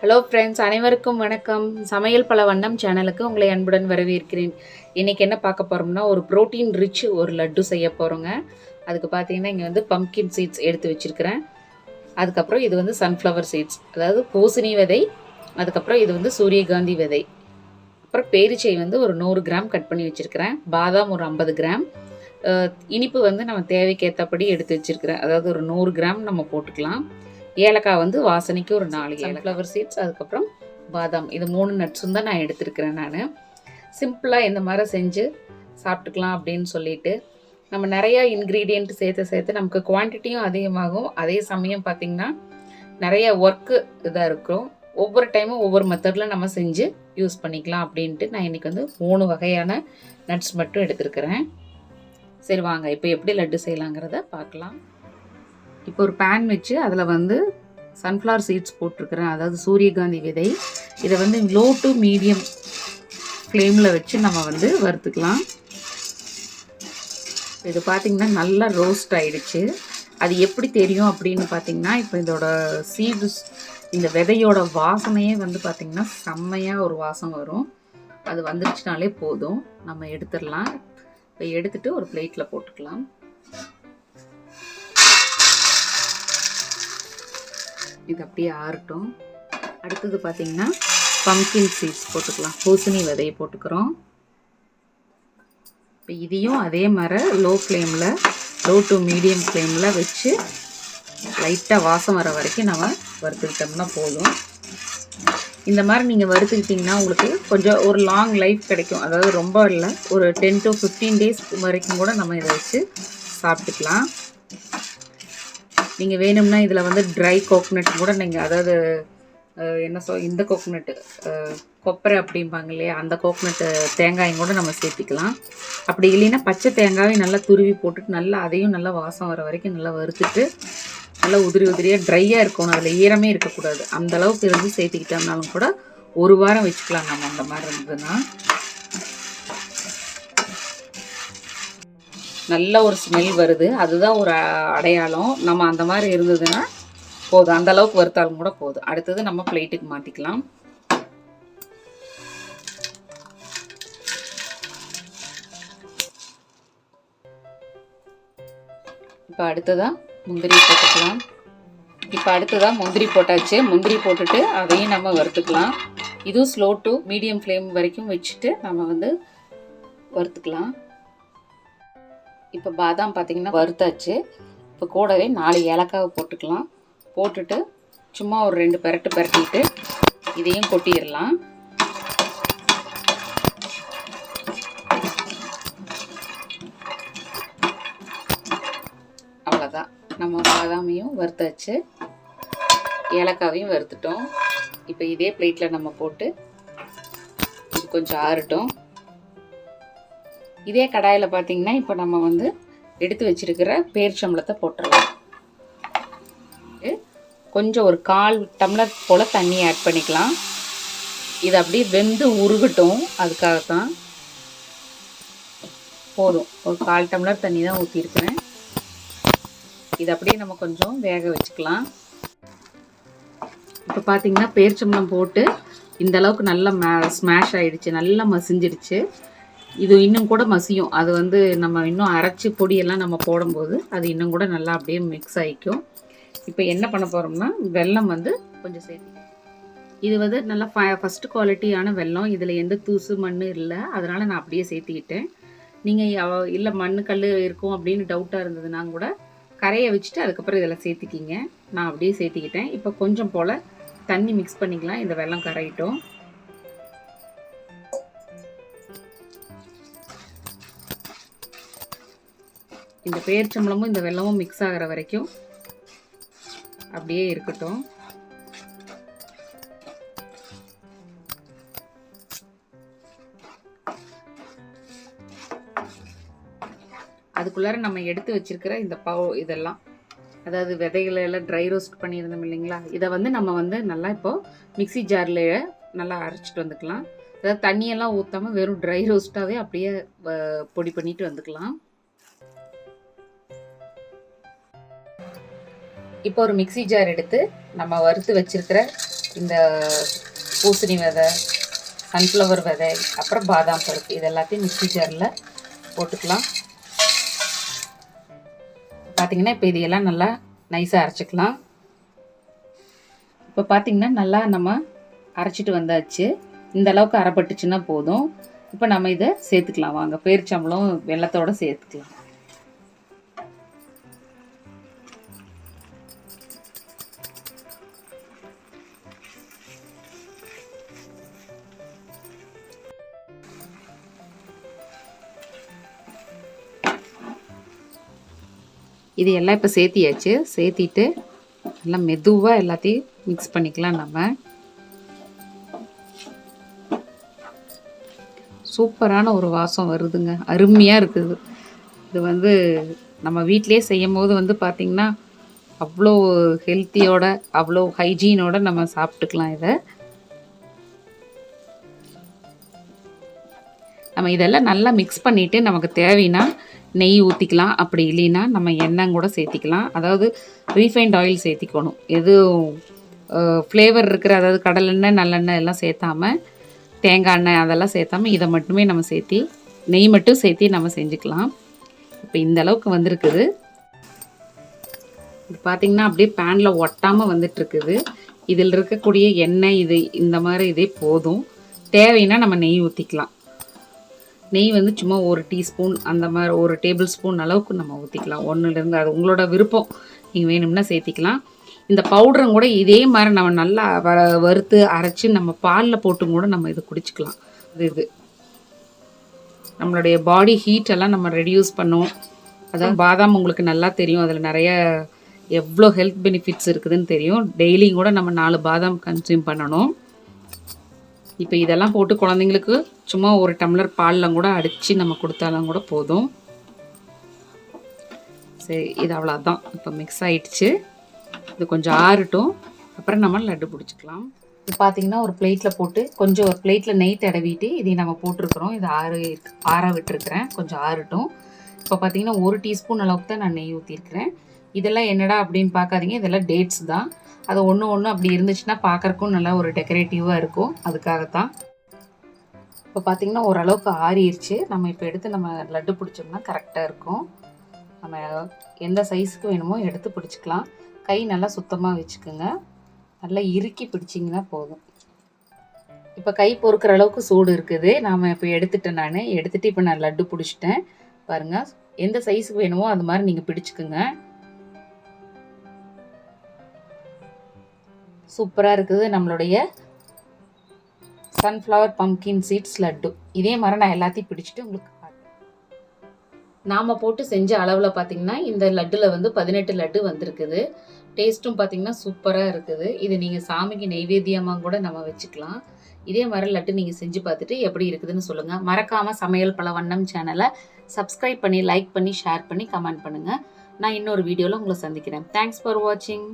Hello friends, அனைவருக்கும் வணக்கம். சமையல் பல வண்ணம் சேனலுக்கு உங்களை அன்புடன் வரவேற்கிறேன். இன்றைக்கி என்ன பார்க்க போகிறோம்னா, ஒரு ப்ரோட்டீன் ரிச் ஒரு லட்டு செய்ய போகிறோங்க. அதுக்கு பார்த்தீங்கன்னா இங்கே வந்து பம்ப்கின் சீட்ஸ் எடுத்து வச்சுருக்கிறேன். அதுக்கப்புறம் இது வந்து சன்ஃப்ளவர் சீட்ஸ், அதாவது பூசணி விதை. அதுக்கப்புறம் இது வந்து சூரியகாந்தி விதை. அப்புறம் பேரிச்சை வந்து ஒரு 100 கிராம் கட் பண்ணி வச்சுருக்கிறேன். பாதாம் ஒரு 50 கிராம். இனிப்பு வந்து நம்ம தேவைக்கேற்றபடி எடுத்து வச்சுருக்கிறேன். அதாவது ஒரு 100 கிராம் நம்ம போட்டுக்கலாம். ஏலக்காய் வந்து வாசனைக்கு ஒரு 4 சன்ஃப்ளவர் சீட்ஸ், அதுக்கப்புறம் பாதாம், இது 3 நட்ஸும் தான் நான் எடுத்துருக்கிறேன். நான் சிம்பிளாக இந்த மாதிரி செஞ்சு சாப்பிட்டுக்கலாம் அப்படின்னு சொல்லிட்டு, நம்ம நிறையா இன்க்ரீடியண்ட் சேர்த்து நமக்கு குவான்டிட்டியும் அதிகமாகும். அதே சமயம் பார்த்திங்கன்னா நிறைய ஒர்க்கு இதாக இருக்கும். ஒவ்வொரு டைமும் ஒவ்வொரு மெத்தடில் நம்ம செஞ்சு யூஸ் பண்ணிக்கலாம் அப்படின்ட்டு நான் இன்றைக்கி வந்து 3 வகையான நட்ஸ் மட்டும் எடுத்துருக்கிறேன். சரி வாங்க இப்போ எப்படி லட்டு செய்யலாங்கிறத பார்க்கலாம். இப்போ ஒரு பேன் வச்சு அதில் வந்து சன்ஃப்ளவர் சீட்ஸ் போட்டிருக்கிறேன், அதாவது சூரியகாந்தி விதை. இதை வந்து லோ டு மீடியம் ஃப்ளேமில் வச்சு நம்ம வந்து வறுத்துக்கலாம். இது பார்த்திங்கன்னா நல்லா ரோஸ்ட் ஆகிடுச்சு. அது எப்படி தெரியும் அப்படின்னு பார்த்திங்கன்னா, இப்போ இதோட சீட்ஸ், இந்த விதையோட வாசனையே வந்து பார்த்திங்கன்னா செம்மையாக ஒரு வாசம் வரும். அது வந்துருச்சுனாலே போதும், நம்ம எடுத்துடலாம். இப்போ எடுத்துகிட்டு ஒரு பிளேட்டில் போட்டுக்கலாம். இது அப்படியே ஆறட்டும். அடுத்தது பார்த்திங்கன்னா பம்ப்கின் சீட்ஸ் போட்டுக்கலாம். பூசணி விதையை போட்டுக்கிறோம். இப்போ இதையும் அதே மாதிரி லோ டு மீடியம் ஃப்ளேமில் வச்சு லைட்டாக வாசம் வர வரைக்கும் நம்ம வறுத்துக்கிட்டோம்னா போதும். இந்த மாதிரி நீங்கள் வறுத்துக்கிட்டிங்கன்னா உங்களுக்கு கொஞ்சம் ஒரு லாங் லைஃப் கிடைக்கும். அதாவது ரொம்ப இல்லை, ஒரு 10 to 15 டேஸ் வரைக்கும் கூட நம்ம இதை வச்சு சாப்பிட்டுக்கலாம். நீங்கள் வேணும்னா இதில் வந்து ட்ரை கோகோனட் கூட நீங்கள், அதாவது இந்த கோகோனட்டு கொப்பரை அப்படிம்பாங்க இல்லையா, அந்த கோகோனட்டு தேங்காயும் கூட நம்ம சேர்த்திக்கலாம். அப்படி இல்லைன்னா பச்சை தேங்காயும் நல்லா துருவி போட்டுட்டு நல்லா அதையும் நல்லா வாசம் வர வரைக்கும் நல்லா வறுத்துட்டு நல்லா உதிரியாக ட்ரையாக இருக்கணும். அதில் ஈரமே இருக்கக்கூடாது. அந்த அளவுக்கு இருந்து சேர்த்துக்கிட்டோம்னாலும் கூட ஒரு வாரம் வச்சுக்கலாம் நம்ம. அந்த மாதிரி இருந்ததுன்னா நல்ல ஒரு ஸ்மெல் வருது, அதுதான் ஒரு அடையாளம். நம்ம அந்த மாதிரி இருந்ததுன்னா போதும், அந்த அளவுக்கு வறுத்தாலும் கூட போதும். அடுத்தது நம்ம பிளேட்டுக்கு மாற்றிக்கலாம். இப்போ அடுத்ததாக முந்திரி போட்டுக்கலாம். இப்போ அடுத்ததாக முந்திரி போட்டாச்சு. முந்திரி போட்டுட்டு அதையும் நம்ம வறுத்துக்கலாம். இதுவும் ஸ்லோ டு மீடியம் ஃப்ளேம் வரைக்கும் வச்சுட்டு நம்ம வந்து வறுத்துக்கலாம். இப்போ பாதாம் பார்த்திங்கன்னா வறுத்தாச்சு. இப்போ கூடவே 4 ஏலக்காவை போட்டுக்கலாம். போட்டுட்டு சும்மா ஒரு 2 பெரட்டிட்டு இதையும் கொட்டிடலாம். அவ்வளோதான், நம்ம பாதாமையும் வறுத்தாச்சு, ஏலக்காவையும் வறுத்துட்டோம். இப்போ இதே பிளேட்டில் நம்ம போட்டு இது கொஞ்சம் ஆறட்டும். இதே கடாயில் பார்த்திங்கன்னா இப்போ நம்ம வந்து எடுத்து வச்சிருக்கிற பேரிச்சம்பழத்தை போட்டுடலாம். கொஞ்சம் ஒரு 1/4 டம்ளர் போல் தண்ணி ஆட் பண்ணிக்கலாம். இது அப்படியே வெந்து உருகட்டும், அதுக்காகத்தான். போதும், ஒரு 1/4 டம்ளர் தண்ணி தான் ஊற்றிருக்கிறேன். இது அப்படியே நம்ம கொஞ்சம் வேக வச்சுக்கலாம். இப்போ பார்த்திங்கன்னா பேரிச்சம்பழம் போட்டு இந்த அளவுக்கு நல்லா ஸ்மாஷ் ஆகிடுச்சு, நல்லா மசிஞ்சிடுச்சு. இது இன்னும் கூட மசியும். அது வந்து நம்ம இன்னும் அரைச்சி பொடியெல்லாம் நம்ம போடும்போது அது இன்னும் கூட நல்லா அப்படியே மிக்ஸ் ஆகிக்கும். இப்போ என்ன பண்ண போகிறோம்னா, வெல்லம் வந்து கொஞ்சம் சேர்த்து, இது வந்து நல்லா ஃபஸ்ட்டு குவாலிட்டியான வெல்லம். இதில் எந்த தூசு மண் இல்லை, அதனால் நான் அப்படியே சேர்த்திக்கிட்டேன். நீங்கள் இல்லை மண் கல் இருக்கும் அப்படின்னு டவுட்டாக இருந்ததுன்னா கூட கரையை வச்சுட்டு அதுக்கப்புறம் இதெல்லாம் சேர்த்திக்கிங்க. நான் அப்படியே சேர்த்திக்கிட்டேன். இப்போ கொஞ்சம் போல் தண்ணி மிக்ஸ் பண்ணிக்கலாம், இந்த வெல்லம் கரையிட்டோம். இந்த பேரிச்சம்பழமும் இந்த வெல்லமும் மிக்ஸ் ஆகிற வரைக்கும் அப்படியே இருக்கட்டும். அதுக்குள்ளார நம்ம எடுத்து வச்சிருக்கிற இந்த இதெல்லாம், அதாவது விதைகளை எல்லாம் ட்ரை ரோஸ்ட் பண்ணியிருந்தோம் இல்லைங்களா, இதை வந்து நம்ம வந்து நல்லா இப்போது மிக்ஸி ஜாரில் நல்லா அரைச்சிட்டு வந்துக்கலாம். அதாவது தண்ணியெல்லாம் ஊற்றாமல் வெறும் ட்ரை ரோஸ்ட்டாகவே அப்படியே பொடி பண்ணிட்டு வந்துக்கலாம். இப்போ ஒரு மிக்ஸி ஜார் எடுத்து நம்ம வறுத்து வச்சிருக்கிற இந்த பூசணி விதை, சன்ஃப்ளவர் விதை, அப்புறம் பாதாம் பருப்பு இது எல்லாத்தையும் மிக்ஸி ஜாரில் போட்டுக்கலாம். பார்த்திங்கன்னா இப்போ இதையெல்லாம் நல்லா நைஸாக அரைச்சிக்கலாம். இப்போ பார்த்திங்கன்னா நல்லா நம்ம அரைச்சிட்டு வந்தாச்சு. இந்த அளவுக்கு அரைப்பட்டுச்சுன்னா போதும். இப்போ நம்ம இதை சேர்த்துக்கலாம். வாங்க, பேரிச்சம்பழம் வெல்லத்தோடு சேர்த்துக்கலாம். இது எல்லாம் இப்போ சேர்த்தியாச்சு. சேர்த்திட்டு நல்லா மெதுவாக எல்லாத்தையும் மிக்ஸ் பண்ணிக்கலாம். நம்ம சூப்பரான ஒரு வாசம் வருதுங்க, அருமையாக இருக்குது. இது வந்து நம்ம வீட்டிலே செய்யும் போது வந்து பார்த்திங்கன்னா அவ்வளோ ஹெல்த்தியோட அவ்வளோ ஹைஜீனோட நம்ம சாப்பிட்டுக்கலாம். இதை நம்ம இதெல்லாம் நல்லா மிக்ஸ் பண்ணிவிட்டு நமக்கு தேவைன்னா நெய் ஊற்றிக்கலாம். அப்படி இல்லைன்னா நம்ம எண்ணெய் கூட சேர்த்திக்கலாம். அதாவது ரீஃபைண்ட் ஆயில் சேர்த்திக்கணும். எதுவும் ஃப்ளேவர் இருக்கிற, அதாவது கடலெண்ணெய் நல்லெண்ணெய் எல்லாம் சேர்த்தாமல், தேங்காய் எண்ணெய் அதெல்லாம் சேர்த்தாமல் இதை மட்டுமே நம்ம சேர்த்தி நெய் மட்டும் சேர்த்தி நம்ம செஞ்சுக்கலாம். இப்போ இந்த அளவுக்கு வந்திருக்குது. இது பார்த்திங்கன்னா அப்படியே பேனில் ஒட்டாமல் வந்துட்டுருக்குது. இதில் இருக்கக்கூடிய எண்ணெய் இது இந்த மாதிரி இதே போதும். தேவைன்னா நம்ம நெய் ஊற்றிக்கலாம். நெய் வந்து சும்மா 1 டீஸ்பூன் அந்த மாதிரி 1 டேபிள் ஸ்பூன் அளவுக்கு நம்ம ஊற்றிக்கலாம். 1லேருந்து அது உங்களோட விருப்பம், நீங்கள் வேணும்னா சேர்த்திக்கலாம். இந்த பவுடரும் கூட இதே மாதிரி நம்ம நல்லா வறுத்து அரைச்சி நம்ம பாலில் போட்டும் கூட நம்ம இது குடிச்சிக்கலாம். இது நம்மளுடைய பாடி ஹீட்டெல்லாம் நம்ம ரெடியூஸ் பண்ணும். அதான் பாதாம் உங்களுக்கு நல்லா தெரியும், அதில் நிறைய எவ்வளோ ஹெல்த் பெனிஃபிட்ஸ் இருக்குதுன்னு தெரியும். டெய்லியும் கூட நம்ம 4 பாதாம் கன்சியூம் பண்ணணும். இப்போ இதெல்லாம் போட்டு குழந்தைங்களுக்கு சும்மா 1 டம்ளர் பாலில் கூட அடித்து நம்ம கொடுத்தாலும் கூட போதும். சரி, இது அவ்வளோதான். இப்போ மிக்ஸ் ஆகிடுச்சு. இது கொஞ்சம் ஆறட்டும், அப்புறம் நம்ம லட்டு பிடிச்சிக்கலாம். இது பார்த்திங்கன்னா ஒரு பிளேட்டில் போட்டு கொஞ்சம் ஒரு பிளேட்டில் நெய் தடவிட்டு இதை நம்ம போட்டிருக்கிறோம். இது ஆற விட்டுருக்குறேன், கொஞ்சம் ஆறட்டும். இப்போ பார்த்திங்கன்னா 1 டீஸ்பூன் அளவுக்கு தான் நான் நெய் ஊற்றிருக்கிறேன். இதெல்லாம் என்னடா அப்படின்னு பார்க்காதீங்க, இதெல்லாம் டேட்ஸ் தான். அது ஒன்று அப்படி இருந்துச்சுன்னா பார்க்குறக்கும் நல்லா ஒரு டெக்கரேட்டிவாக இருக்கும், அதுக்காகத்தான். இப்போ பார்த்திங்கன்னா ஓரளவுக்கு ஆறிடுச்சு. நம்ம இப்போ எடுத்து நம்ம லட்டு பிடிச்சோம்னா கரெக்டாக இருக்கும். நம்ம எந்த சைஸுக்கு வேணுமோ எடுத்து பிடிச்சிக்கலாம். கை நல்லா சுத்தமாக வச்சுக்கோங்க. நல்லா இறுக்கி பிடிச்சிங்கன்னா போதும். இப்போ கை பொறுக்கிற அளவுக்கு சூடு இருக்குது. நாம் இப்போ எடுத்துகிட்டு இப்போ நான் லட்டு பிடிச்சிட்டேன். பாருங்கள், எந்த சைஸுக்கு வேணுமோ அது மாதிரி நீங்கள் பிடிச்சிக்குங்க. சூப்பராக இருக்குது நம்மளுடைய சன்ஃப்ளவர் பம்கின் சீட்ஸ் லட்டு. இதே மாதிரி நான் எல்லாத்தையும் பிடிச்சிட்டு உங்களுக்கு நாம் போட்டு செஞ்ச அளவில் பார்த்திங்கன்னா இந்த லட்டில் வந்து 18 லட்டு வந்திருக்குது. டேஸ்ட்டும் பார்த்திங்கன்னா சூப்பராக இருக்குது. இது நீங்கள் சாமிக்கு நெய்வேத்தியமாக கூட நம்ம வச்சுக்கலாம். இதே மாதிரி லட்டு நீங்கள் செஞ்சு பார்த்துட்டு எப்படி இருக்குதுன்னு சொல்லுங்கள். மறக்காமல் சமையல் பல வண்ணம் சேனலை சப்ஸ்கிரைப் பண்ணி, லைக் பண்ணி, ஷேர் பண்ணி, கமெண்ட் பண்ணுங்கள். நான் இன்னொரு வீடியோவில் உங்களை சந்திக்கிறேன். தேங்க்ஸ் ஃபார் வாட்சிங்.